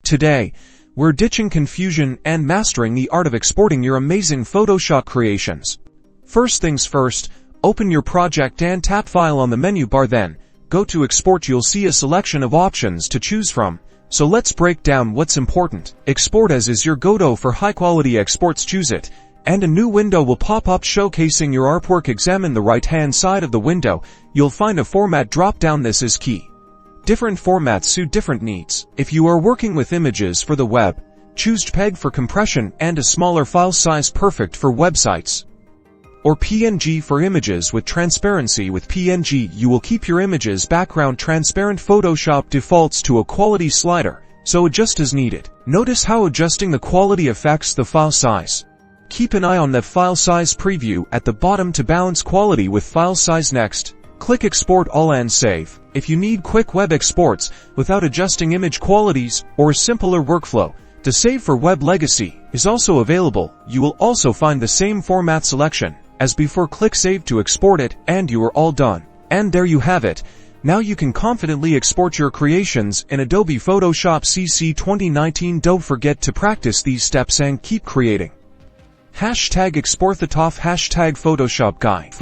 Today, we're ditching confusion and mastering the art of exporting your amazing Photoshop creations. First things first, open your project and tap File on the menu bar, then go to Export. You'll see a selection of options to choose from. So let's break down what's important. Export as is your go-to for high-quality exports. Choose it, and a new window will pop up showcasing your artwork. Examine the right-hand side of the window. You'll find a format drop-down. This is key. Different formats suit different needs. If you are working with images for the web, choose JPEG for compression and a smaller file size, perfect for websites. Or PNG for images with transparency. With PNG, you will keep your image's background transparent. Photoshop defaults to a quality slider, so adjust as needed. Notice how adjusting the quality affects the file size. Keep an eye on the file size preview at the bottom to balance quality with file size. Next, click Export All and save. If you need quick web exports without adjusting image qualities or a simpler workflow, to save for web legacy is also available. You will also find the same format selection as before. Click Save to export it, and you are all done. And there you have it. Now you can confidently export your creations in Adobe Photoshop Cc2019. Don't forget to practice these steps and keep creating. #export the top #Photoshop guy.